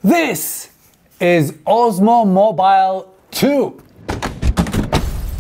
This is Osmo Mobile 2.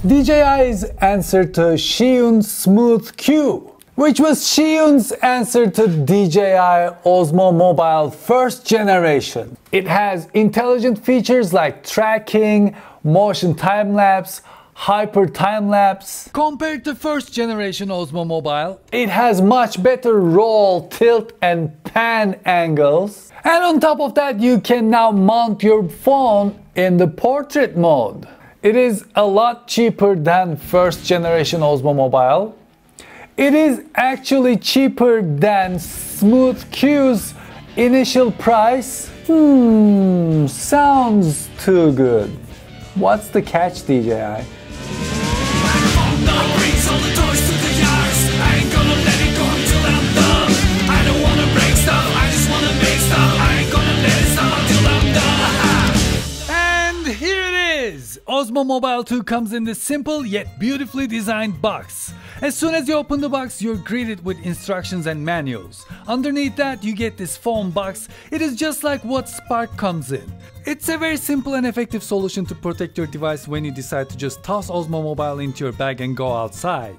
DJI's answer to Zhiyun Smooth Q, which was Zhiyun's answer to DJI Osmo Mobile first generation. It has intelligent features like tracking, motion time-lapse, hyper time-lapse. Compared to first generation Osmo Mobile, it has much better roll, tilt and pan angles. And on top of that, you can now mount your phone in the portrait mode. It is a lot cheaper than first generation Osmo Mobile. It is actually cheaper than Smooth Q's initial price. Sounds too good. What's the catch, DJI? Osmo Mobile 2 comes in this simple yet beautifully designed box. As soon as you open the box, you're greeted with instructions and manuals. Underneath that, you get this foam box. It is just like what Spark comes in. It's a very simple and effective solution to protect your device when you decide to just toss Osmo Mobile into your bag and go outside.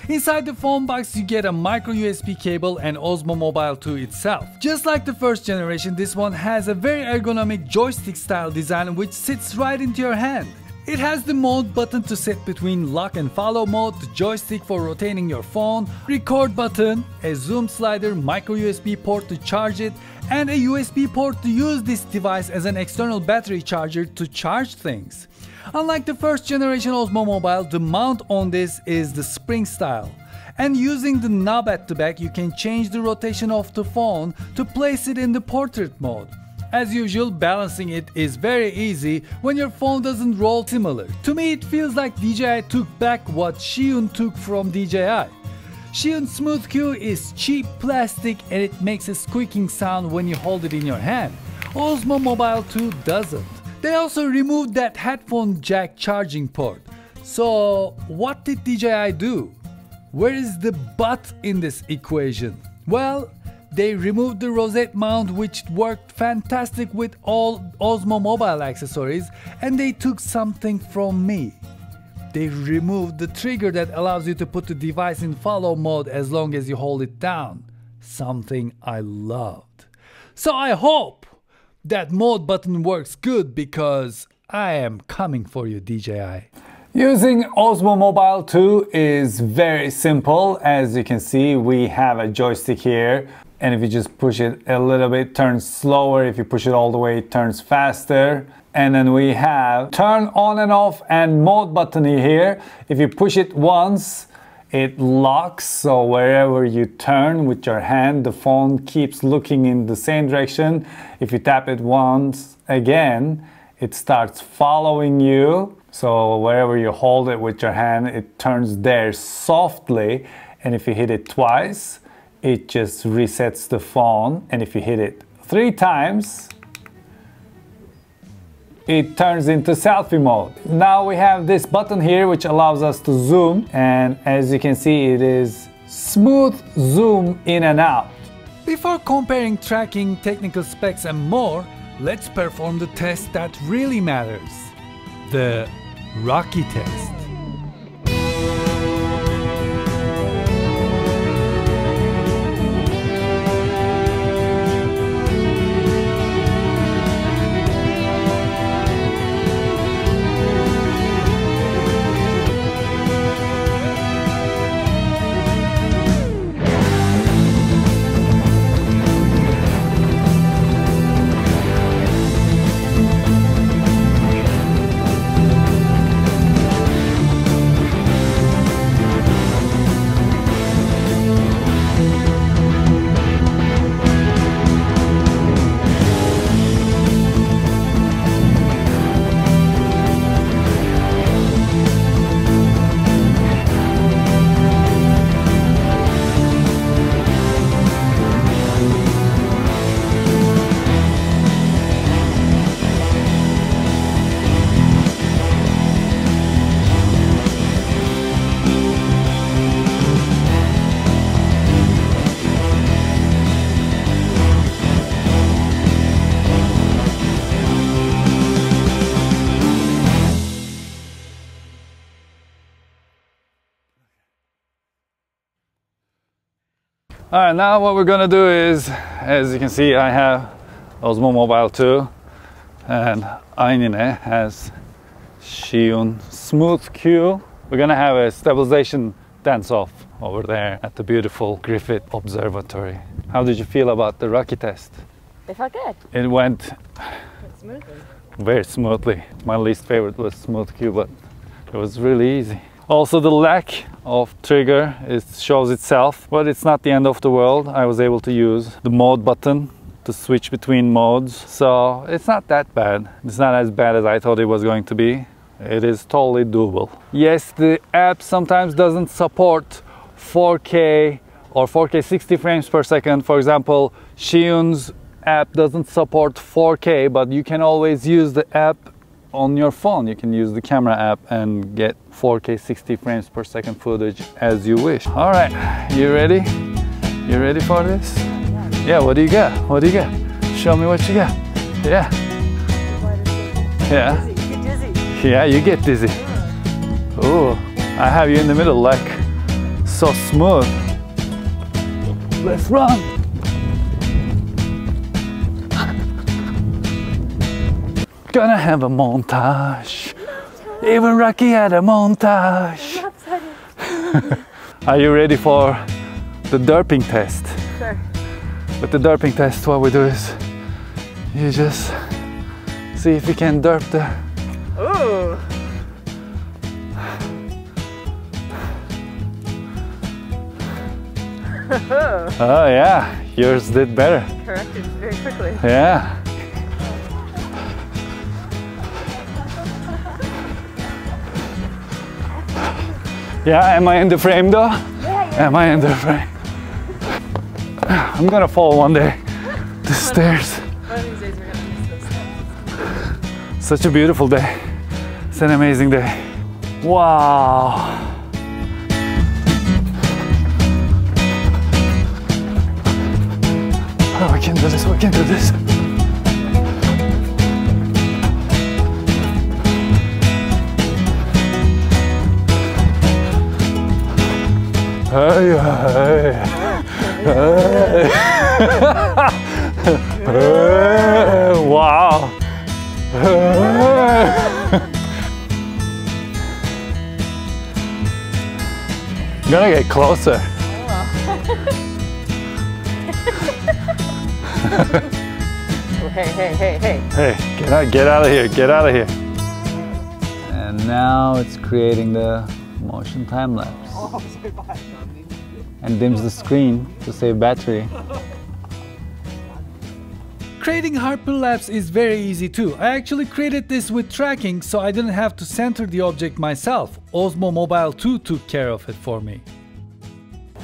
Inside the foam box, you get a micro USB cable and Osmo Mobile 2 itself. Just like the first generation, this one has a very ergonomic joystick style design which sits right into your hand. It has the mode button to set between lock and follow mode, the joystick for rotating your phone, record button, a zoom slider, micro USB port to charge it, and a USB port to use this device as an external battery charger to charge things. Unlike the first generation Osmo Mobile, the mount on this is the spring style. And using the knob at the back, you can change the rotation of the phone to place it in the portrait mode. As usual, balancing it is very easy when your phone doesn't roll similar. To me, it feels like DJI took back what Zhiyun took from DJI. Zhiyun Smooth Q is cheap plastic and it makes a squeaking sound when you hold it in your hand. Osmo Mobile 2 doesn't. They also removed that headphone jack charging port. So what did DJI do? Where is the but in this equation? Well, they removed the rosette mount which worked fantastic with all Osmo Mobile accessories, and they took something from me. They removed the trigger that allows you to put the device in follow mode as long as you hold it down. Something I loved. So I hope that mode button works good because I am coming for you, DJI. Using Osmo Mobile 2 is very simple. As you can see, we have a joystick here, and if you just push it a little bit, it turns slower. If you push it all the way, it turns faster. And then we have turn on and off and mode button here. If you push it once, it locks, so wherever you turn with your hand, the phone keeps looking in the same direction. If you tap it once again, it starts following you. So wherever you hold it with your hand, it turns there softly. And if you hit it twice, it just resets the phone. And if you hit it 3 times, it turns into selfie mode. Now we have this button here which allows us to zoom, and as you can see, it is smooth zoom in and out. Before comparing tracking, technical specs and more, let's perform the test that really matters. The Rocky test. All right, now what we're gonna do is, as you can see, I have Osmo Mobile 2 and Aynine has Zhiyun Smooth Q. We're gonna have a stabilization dance-off over there at the beautiful Griffith Observatory. How did you feel about the Rocky test? It felt good. It went Smoothly. very smoothly. My least favorite was Smooth Q, but it was really easy. Also, the lack of trigger shows itself, but it's not the end of the world. I was able to use the mode button to switch between modes, so it's not that bad. It's not as bad as I thought it was going to be. It is totally doable. Yes, the app sometimes doesn't support 4K or 4K 60 frames per second. For example, Zhiyun's app doesn't support 4K, but you can always use the app on your phone. You can use the camera app and get 4K 60 frames per second footage as you wish. All right, you ready? You ready for this? Yeah, what do you got? What do you got? Show me what you got. Yeah. Yeah. Yeah, you get dizzy. Oh, I have you in the middle, like so smooth. Let's run. Gonna have a montage. Even Rocky had a montage. Are you ready for the derping test? Sure. With the derping test, what we do is you just see if you can derp the. Ooh. Oh yeah, yours did better. Corrected very quickly. Yeah. Yeah, am I in the frame though? Yeah. Am I in the frame? I'm gonna fall one day. The stairs. One of these days we're gonna miss those steps. Such a beautiful day. It's an amazing day. Wow. Oh, we can do this, we can do this. Hey, hey, hey. Hey, wow. I'm gonna get closer. Hey. Hey, get out of here, get out of here. And now it's creating the motion time lapse. And dims the screen to save battery. Creating hyperlapse is very easy too. I actually created this with tracking, so I didn't have to center the object myself. Osmo Mobile 2 took care of it for me.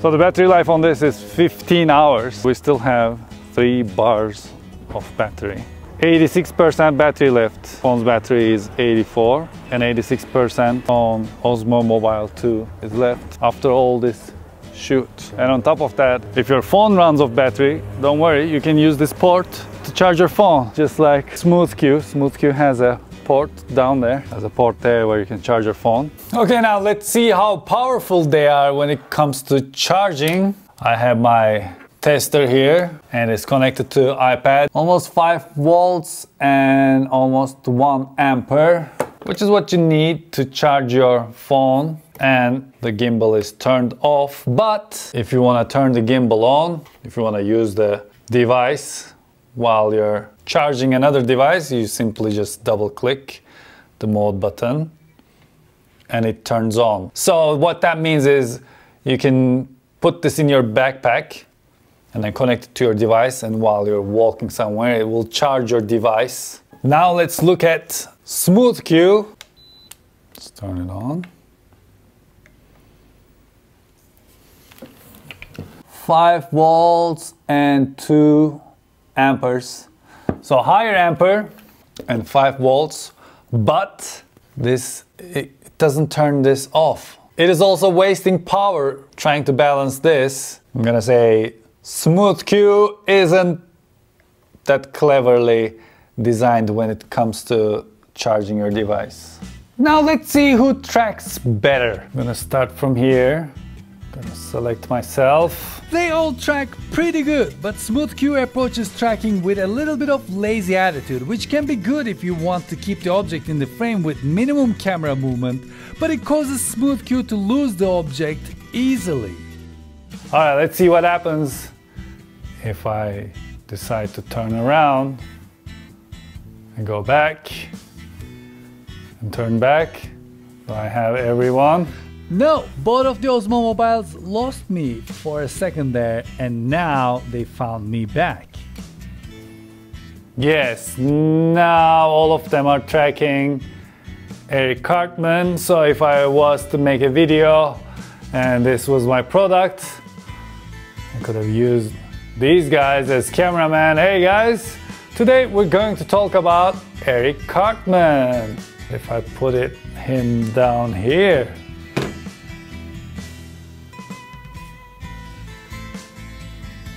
So the battery life on this is 15 hours. We still have 3 bars of battery. 86% battery left. Phone's battery is 84 and 86% on Osmo Mobile 2 is left after all this shoot. And on top of that, if your phone runs off battery, don't worry, you can use this port to charge your phone, just like Smooth Q. Smooth Q has a port down there. There's a port there where you can charge your phone. Okay, now let's see how powerful they are when it comes to charging. I have my tester here and it's connected to iPad. Almost 5 volts and almost 1 ampere, which is what you need to charge your phone. And the gimbal is turned off, but if you want to turn the gimbal on, if you want to use the device while you're charging another device, you simply just double click the mode button and it turns on. So what that means is you can put this in your backpack and then connect it to your device, and while you're walking somewhere, it will charge your device. Now let's look at Smooth Q. Let's turn it on. 5 volts and 2 amperes. So higher ampere and 5 volts, but it doesn't turn this off. It is also wasting power trying to balance this. I'm gonna say Smooth Q isn't that cleverly designed when it comes to charging your device. Now let's see who tracks better. I'm gonna start from here Gonna select myself. They all track pretty good, but SmoothQ approaches tracking with a little bit of lazy attitude, which can be good if you want to keep the object in the frame with minimum camera movement, but it causes SmoothQ to lose the object easily. Alright, let's see what happens if I decide to turn around and go back and turn back. So I have everyone. No, both of the Osmo mobiles lost me for a second there, and now they found me back. Yes, now all of them are tracking Eric Cartman. So if I was to make a video and this was my product, I could have used these guys as cameraman. Hey guys, today we're going to talk about Eric Cartman. If I put him down here.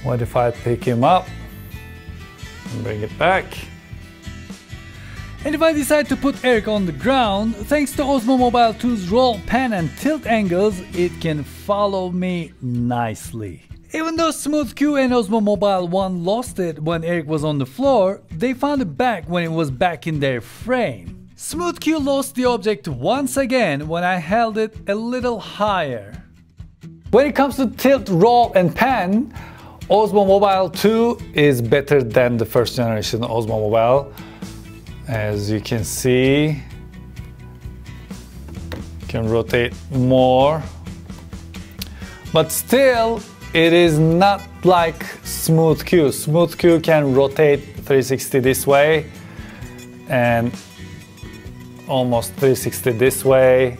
What if I pick him up and bring it back? And if I decide to put Eric on the ground, thanks to Osmo Mobile 2's roll, pan and tilt angles, it can follow me nicely. Even though SmoothQ and Osmo Mobile 1 lost it when Eric was on the floor, they found it back when it was back in their frame. SmoothQ lost the object once again when I held it a little higher. When it comes to tilt, roll and pan, Osmo Mobile 2 is better than the first generation Osmo Mobile. As you can see, you can rotate more, but still it is not like SmoothQ. SmoothQ can rotate 360 this way and almost 360 this way,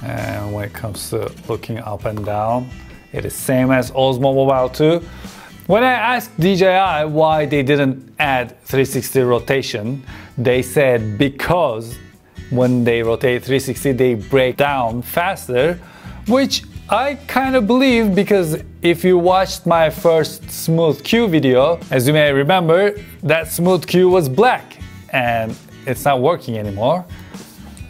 and when it comes to looking up and down, it is same as Osmo Mobile 2. When I asked DJI why they didn't add 360 rotation, they said because when they rotate 360 they break down faster, which I kind of believe, because if you watched my first SmoothQ video, as you may remember, that SmoothQ was black and it's not working anymore,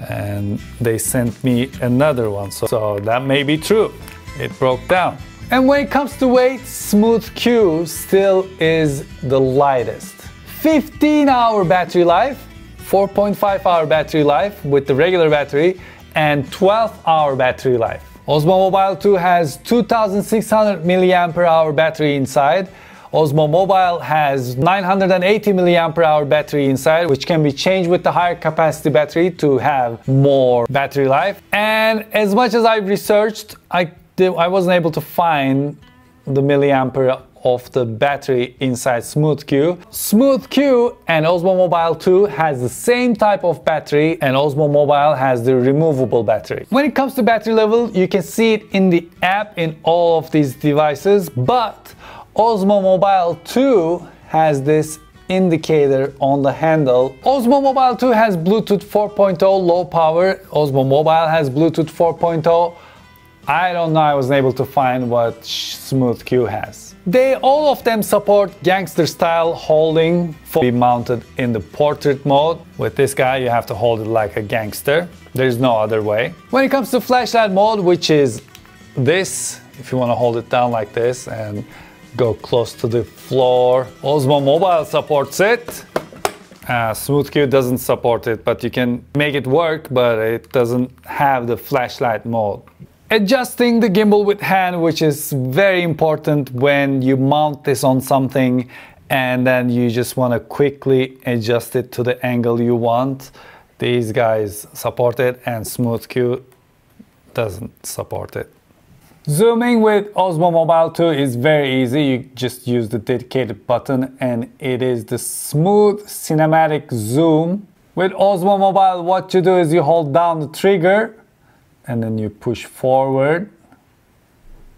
and they sent me another one, so that may be true. It broke down. And when it comes to weight, SmoothQ still is the lightest. 15-hour battery life, 4.5-hour battery life with the regular battery, and 12-hour battery life. Osmo Mobile 2 has 2600 mAh battery inside. Osmo Mobile has 980 mAh battery inside, which can be changed with the higher capacity battery to have more battery life. And as much as I've researched, I wasn't able to find the milliampere of the battery inside SmoothQ. SmoothQ and Osmo Mobile 2 has the same type of battery, and Osmo Mobile has the removable battery. When it comes to battery level, you can see it in the app in all of these devices, but Osmo Mobile 2 has this indicator on the handle. Osmo Mobile 2 has Bluetooth 4.0 low power. Osmo Mobile has Bluetooth 4.0. I don't know, I wasn't able to find what SmoothQ has. All of them support gangster style holding for be mounted in the portrait mode. With this guy you have to hold it like a gangster. There's no other way. When it comes to flashlight mode, which is this, if you want to hold it down like this and go close to the floor, Osmo Mobile supports it. SmoothQ doesn't support it, but you can make it work, but it doesn't have the flashlight mode. Adjusting the gimbal with hand, which is very important when you mount this on something and then you just want to quickly adjust it to the angle you want. These guys support it and SmoothQ doesn't support it. Zooming with Osmo Mobile 2 is very easy. You just use the dedicated button and it is the smooth cinematic zoom. With Osmo Mobile, what you do is you hold down the trigger and then you push forward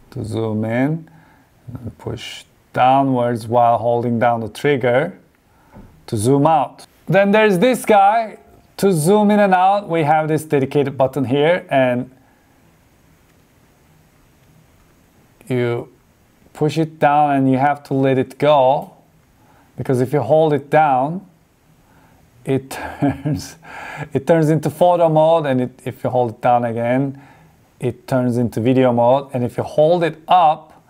to zoom in, and push downwards while holding down the trigger to zoom out. Then there's this guy. To zoom in and out, we have this dedicated button here, and you push it down and you have to let it go, because if you hold it down, it turns into photo mode, and if you hold it down again, it turns into video mode, and if you hold it up,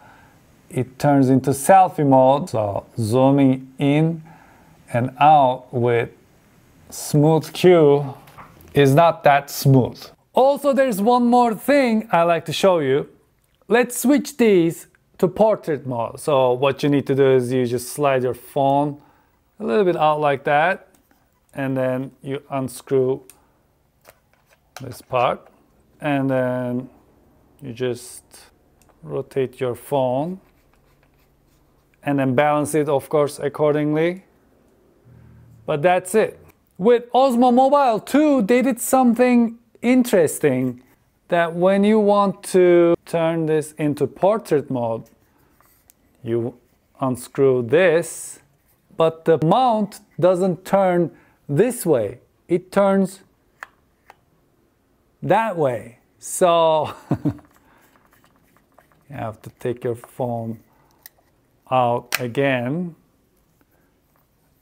it turns into selfie mode. So zooming in and out with smooth Q is not that smooth. Also, there's one more thing I like to show you. Let's switch these to portrait mode. So what you need to do is you just slide your phone a little bit out like that, and then you unscrew this part, and then you just rotate your phone and then balance it, of course, accordingly. But that's it. With Osmo Mobile 2, they did something interesting, that when you want to turn this into portrait mode, you unscrew this, but the mount doesn't turn this way. It turns that way. So you have to take your phone out again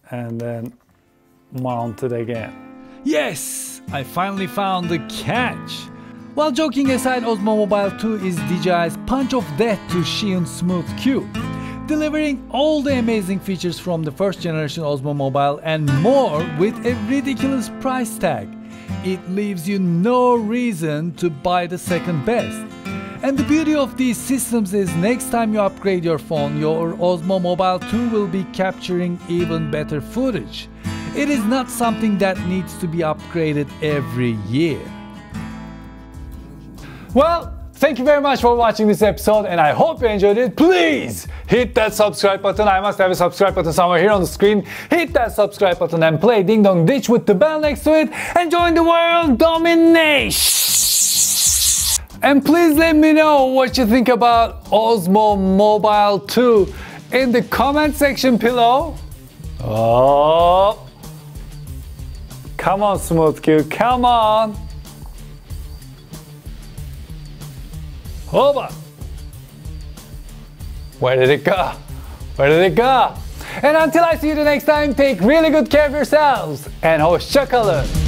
and then mount it again. Yes, I finally found the catch. While joking aside, Osmo Mobile 2 is DJI's punch of death to Zhiyun Smooth Q, delivering all the amazing features from the first generation Osmo Mobile and more with a ridiculous price tag. It leaves you no reason to buy the second best. And the beauty of these systems is next time you upgrade your phone, your Osmo Mobile 2 will be capturing even better footage. It is not something that needs to be upgraded every year. Well, thank you very much for watching this episode, and I hope you enjoyed it. Please hit that subscribe button. I must have a subscribe button somewhere here on the screen. Hit that subscribe button and play Ding Dong Ditch with the bell next to it and join the world domination. And please let me know what you think about Osmo Mobile 2 in the comment section below. Oh, come on, Smooth Q, come on. Over. Where did it go? Where did it go? And until I see you the next time, take really good care of yourselves and hoşça kalın.